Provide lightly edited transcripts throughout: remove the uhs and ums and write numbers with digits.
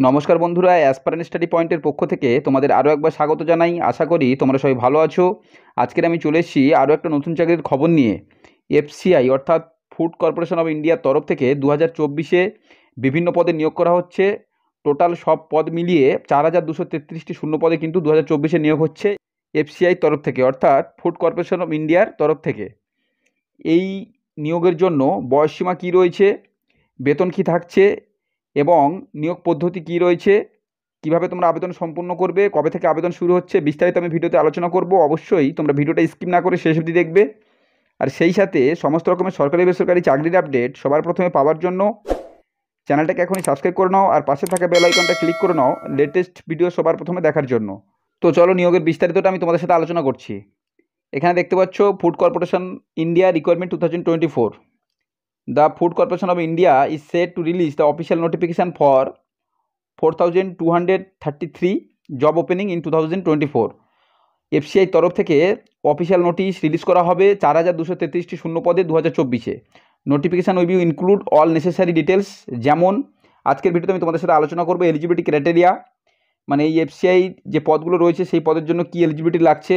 নমস্কার বন্ধুরা, aspirant study পয়েন্টের পক্ষ থেকে তোমাদের আরও একবার স্বাগত জানাই। আশা করি তোমরা সবাই ভালো আছো। আজকের আমি চলে এসেছি আরও একটা নতুন চাকরির খবর নিয়ে। এফসিআই অর্থাৎ ফুড কর্পোরেশন অফ ইন্ডিয়ার তরফ থেকে 2024-এ বিভিন্ন পদে নিয়োগ করা হচ্ছে। টোটাল সব পদ মিলিয়ে 4233টি শূন্য পদে কিন্তু 2024-এ নিয়োগ হচ্ছে এফসিআই তরফ থেকে, অর্থাৎ ফুড কর্পোরেশন অফ ইন্ডিয়ার তরফ থেকে। এই নিয়োগের জন্য বয়সসীমা কী রয়েছে, বেতন কী থাকছে এবং নিয়োগ পদ্ধতি কী রয়েছে, কিভাবে তোমরা আবেদন সম্পূর্ণ করবে, কবে থেকে আবেদন শুরু হচ্ছে, বিস্তারিত আমি ভিডিওতে আলোচনা করব। অবশ্যই তোমরা ভিডিওটা স্কিপ না করে শেষ অবধি দেখবে। আর সেই সাথে সমস্ত রকমের সরকারি বেসরকারি চাকরির আপডেট সবার প্রথমে পাওয়ার জন্য চ্যানেলটাকে এখনই সাবস্ক্রাইব করে নাও আর পাশে থাকা বেল আইকনটা ক্লিক করে নাও লেটেস্ট ভিডিও সবার প্রথমে দেখার জন্য। তো চলো নিয়োগের বিস্তারিতটা আমি তোমাদের সাথে আলোচনা করছি। এখানে দেখতে পাচ্ছ food corporation India requirement 2024। The food corporation of India is set to release the official notification for 4233 job opening in 2024। FCI তরফ থেকে অফিসিয়াল নোটিশ রিলিজ করা হবে 4233টি শূন্য পদে 2024-এ। Notification will be include all necessary details, যেমন আজকের ভিডিওতে আমি তোমাদের সাথে আলোচনা করবো এলিজিবিলিটি ক্রাইটেরিয়া, মানে এই এফসিআই যে পদগুলো রয়েছে সেই পদের জন্য কী এলিজিবিলিটি লাগছে,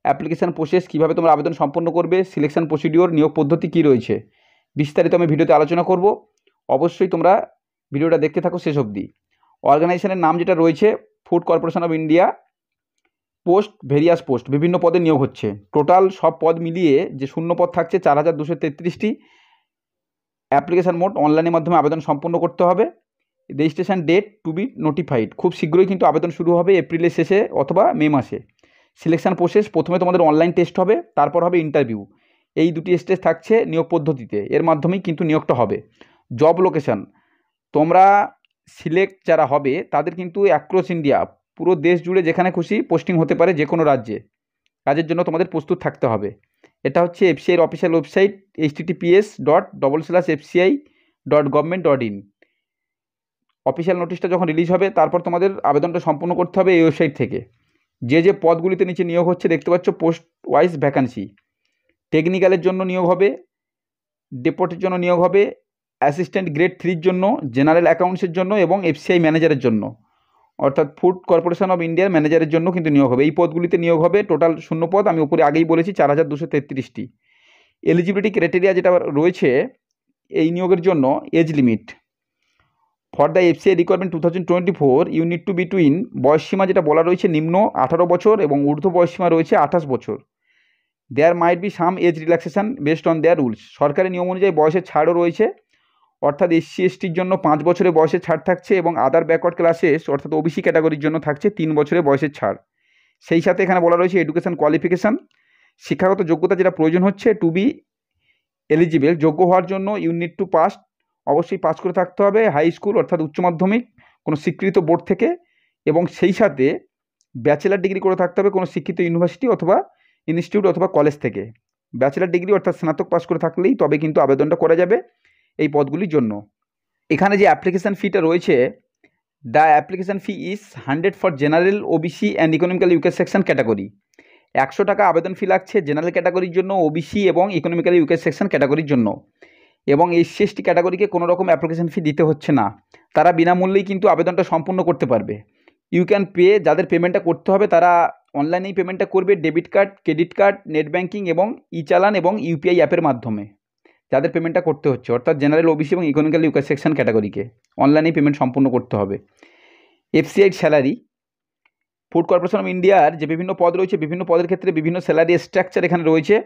অ্যাপ্লিকেশান প্রসেস, কীভাবে তোমরা আবেদন সম্পন্ন করবে, সিলেকশন প্রসিডিওর, নিয়োগ পদ্ধতি কী রয়েছে, বিস্তারিত আমি ভিডিওতে আলোচনা করব। অবশ্যই তোমরা ভিডিওটা দেখতে থাকো শেষ অবধি। অর্গানাইজেশনের নাম যেটা রয়েছে food corporation of India. Post various post, বিভিন্ন পদে নিয়োগ হচ্ছে। টোটাল সব পদ মিলিয়ে যে শূন্য পদ থাকছে 4233টি। অ্যাপ্লিকেশান মোড অনলাইনের মাধ্যমে আবেদন সম্পন্ন করতে হবে। Registration date to be notified, খুব শীঘ্রই কিন্তু আবেদন শুরু হবে, এপ্রিলের শেষে অথবা মে মাসে। সিলেকশন প্রসেস, প্রথমে তোমাদের অনলাইন টেস্ট হবে, তারপর হবে ইন্টারভিউ। এই দুটি স্টেজ থাকছে নিয়োগ পদ্ধতিতে, এর মাধ্যমেই কিন্তু নিয়োগটা হবে। জব লোকেশান, তোমরা সিলেক্ট যারা হবে তাদের কিন্তু অ্যাক্রস ইন্ডিয়া, পুরো দেশ জুড়ে যেখানে খুশি পোস্টিং হতে পারে, যে কোনো রাজ্যে। কাজের জন্য তোমাদের প্রস্তুত থাকতে হবে। এটা হচ্ছে এফসিআইয়ের অফিসিয়াল ওয়েবসাইট https://fci.gov.in। অফিসিয়াল নোটিশটা যখন রিলিজ হবে তারপর তোমাদের আবেদনটা সম্পূর্ণ করতে হবে এই ওয়েবসাইট থেকে। যে যে পদগুলিতে নিচে নিয়োগ হচ্ছে দেখতে পাচ্ছ পোস্ট ওয়াইজ ভ্যাকান্সি। টেকনিক্যালের জন্য নিয়োগ হবে, ডেপুটির জন্য নিয়োগ হবে, অ্যাসিস্ট্যান্ট গ্রেড 3-র জন্য, জেনারেল অ্যাকাউন্টসের জন্য এবং এফসিআই ম্যানেজারের জন্য, অর্থাৎ ফুড কর্পোরেশন অফ ইন্ডিয়ার ম্যানেজারের জন্য কিন্তু নিয়োগ হবে। এই পদগুলিতে নিয়োগ হবে। টোটাল শূন্য পদ আমি উপরে আগেই বলেছি 4233টি। এলিজিবিলিটি ক্রাইটেরিয়া যেটা রয়েছে এই নিয়োগের জন্য, age limit for the FCI requirement 2024 you need to between, বয়সসীমা যেটা বলা রয়েছে নিম্ন 18 বছর এবং ঊর্ধ্ব বয়সসীমা রয়েছে 28 বছর। There might be some age relaxation based on their rules, সরকারি নিয়ম অনুযায়ী বয়সের ছাড়ও রয়েছে, অর্থাৎ এসসি এসটির জন্য 5 বছরের বয়সের ছাড় থাকছে এবং আদার ব্যাকওয়ার্ড ক্লাসেস অর্থাৎ ওবিসি ক্যাটাগরির জন্য থাকছে 3 বছরের বয়সের ছাড়। সেই সাথে এখানে বলা রয়েছে এডুকেশন কোয়ালিফিকেশান, শিক্ষাগত যোগ্যতা যেটা প্রয়োজন হচ্ছে টু বি এলিজিবল, যোগ্য হওয়ার জন্য ইউ নিড টু পাস, অবশ্যই পাস করে থাকতে হবে হাই স্কুল অর্থাৎ উচ্চ মাধ্যমিক কোনো স্বীকৃত বোর্ড থেকে, এবং সেই সাথে ব্যাচেলার ডিগ্রি করে থাকতে হবে কোনো শিক্ষিত ইউনিভার্সিটি অথবা ইনস্টিটিউট অথবা কলেজ থেকে। ব্যাচেলার ডিগ্রি অর্থাৎ স্নাতক পাস করে থাকলেই তবে কিন্তু আবেদনটা করা যাবে এই পদগুলির জন্য। এখানে যে অ্যাপ্লিকেশান ফিটা রয়েছে, the application fee is 100 for general, OBC and economical weaker section category. 100 টাকা আবেদন ফি লাগছে জেনারেল ক্যাটাগরির জন্য, ওবিসি এবং ইকোনমিক্যাল উইকার সেকশন ক্যাটাগরির জন্য। এবং এসসি এসটি ক্যাটাগরিকে কোনো রকম অ্যাপ্লিকেশান ফি দিতে হচ্ছে না, তারা বিনামূল্যেই কিন্তু আবেদনটা সম্পূর্ণ করতে পারবে। ইউ ক্যান পে, যাদের পেমেন্টটা করতে হবে তারা অনলাইনেই পেমেন্টটা করবে, debit card, credit card, net banking এবং ই চালান এবং ইউপিআই অ্যাপের মাধ্যমে যাদের পেমেন্টটা করতে হচ্ছে, অর্থাৎ জেনারেল, ওবিসি এবং ইকোনমিক্যাল উইকার সেকশন ক্যাটাগরিকে অনলাইনেই পেমেন্ট সম্পূর্ণ করতে হবে। FCI salary, food corporation of ইন্ডিয়ার যে বিভিন্ন পদ রয়েছে বিভিন্ন পদের ক্ষেত্রে বিভিন্ন স্যালারি স্ট্রাকচার এখানে রয়েছে।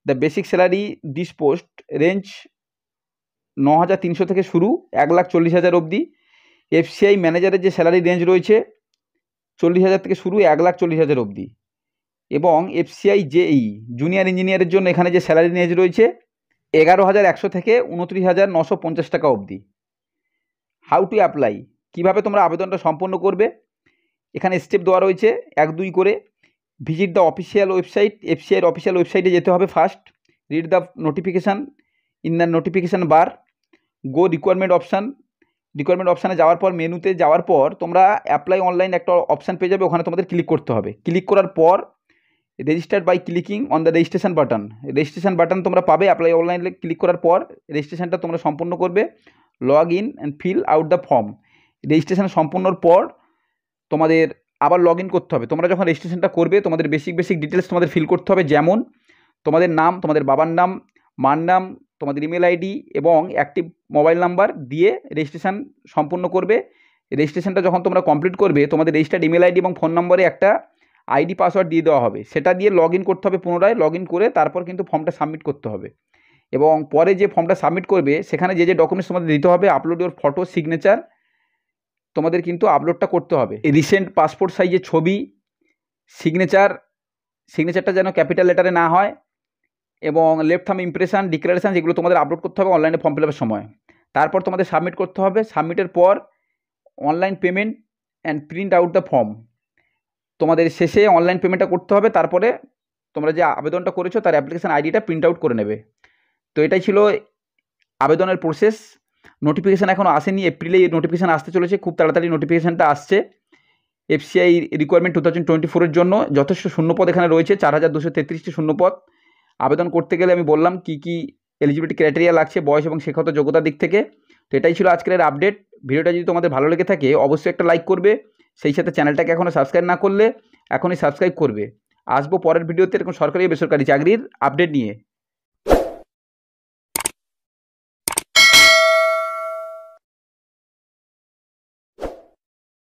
The basic salary this post range 9,300 থেকে শুরু 1,40,000 অবধি। এফসিআই ম্যানেজারের যে স্যালারি রেঞ্জ রয়েছে 40,000 থেকে শুরু 1,40,000 অবধি। এবং এফসিআই জেই জুনিয়র ইঞ্জিনিয়ারের জন্য এখানে যে স্যালারি রেঞ্জ রয়েছে 11,100 থেকে 29,950 টাকা অবধি। হাউ টু অ্যাপ্লাই, কীভাবে তোমরা আবেদনটা সম্পন্ন করবে, এখানে স্টেপ দেওয়া রয়েছে 1-2 করে। ভিজিট দ্য অফিসিয়াল ওয়েবসাইট, এফসিআইয়ের অফিসিয়াল ওয়েবসাইটে যেতে হবে first. Read the notification in the notification bar, go requirement option, requirement অপশানে যাওয়ার পর মেনুতে যাওয়ার পর তোমরা অ্যাপ্লাই অনলাইন একটা অপশান পেয়ে যাবে, ওখানে তোমাদের ক্লিক করতে হবে। ক্লিক করার পর registered by clicking on the registration button, registration button তোমরা পাবে। অ্যাপ্লাই অনলাইনে ক্লিক করার পর রেজিস্ট্রেশনটা তোমরা সম্পূর্ণ করবে। Log in and fill out the form, registration সম্পূর্ণর পর তোমাদের আবার লগ ইন করতে হবে। তোমরা যখন রেজিস্ট্রেশনটা করবে তোমাদের বেসিক ডিটেলস তোমাদের ফিল করতে হবে, যেমন তোমাদের নাম, তোমাদের বাবার নাম, মার নাম, তোমাদের ইমেল আইডি এবং অ্যাক্টিভ মোবাইল নাম্বার দিয়ে রেজিস্ট্রেশন সম্পূর্ণ করবে। রেজিস্ট্রেশনটা যখন তোমরা কমপ্লিট করবে তোমাদের রেজিস্টার্ড ইমেল আইডি এবং ফোন নম্বরে একটা আইডি পাসওয়ার্ড দিয়ে দেওয়া হবে, সেটা দিয়ে লগ ইন করতে হবে। পুনরায় লগ ইন করে তারপর কিন্তু ফর্মটা সাবমিট করতে হবে। এবং পরে যে ফর্মটা সাবমিট করবে সেখানে যে ডকুমেন্টস তোমাদের দিতে হবে, আপলোড ইওর ফটো, সিগনেচার তোমাদের কিন্তু আপলোডটা করতে হবে। রিসেন্ট পাসপোর্ট সাইজের ছবি, সিগনেচারটা যেন ক্যাপিটাল লেটারে না হয়, এবং লেফট থাম্ব ইমপ্রেশন, ডিক্লারেশন, যেগুলো তোমাদের আপলোড করতে হবে অনলাইনে ফর্ম ফিল আপের সময়। তারপর তোমাদের সাবমিট করতে হবে। সাবমিটের পর online payment and print out the form, তোমাদের শেষে অনলাইন পেমেন্টটা করতে হবে। তারপরে তোমরা যে আবেদনটা করেছো তার অ্যাপ্লিকেশান আইডিটা প্রিন্ট আউট করে নেবে। তো এটাই ছিল আবেদনের প্রসেস। নোটিফিকেশান এখনও আসেনি, এপ্রিলে এই নোটিফিকেশান আসতে চলেছে, খুব তাড়াতাড়ি নোটিফিকেশানটা আসছে। এফসিআই রিকোয়ারমেন্ট 2024-এর জন্য যথেষ্ট শূন্যপদ এখানে রয়েছে, 4233টি শূন্যপদ। আবেদন করতে গেলে আমি বললাম কী কী এলিজিবিলিটি ক্রাইটেরিয়া লাগছে বয়স এবং শিক্ষাগত যোগ্যতার দিক থেকে। তো এটাই ছিল আজকের আপডেট। ভিডিওটা যদি তোমাদের ভালো লেগে থাকে অবশ্যই একটা লাইক করবে, সেই সাথে চ্যানেলটাকে এখনও সাবস্ক্রাইব না করলে এখনই সাবস্ক্রাইব করবে। আসবো পরের ভিডিওতে এরকম সরকারি বেসরকারি চাকরির আপডেট নিয়ে।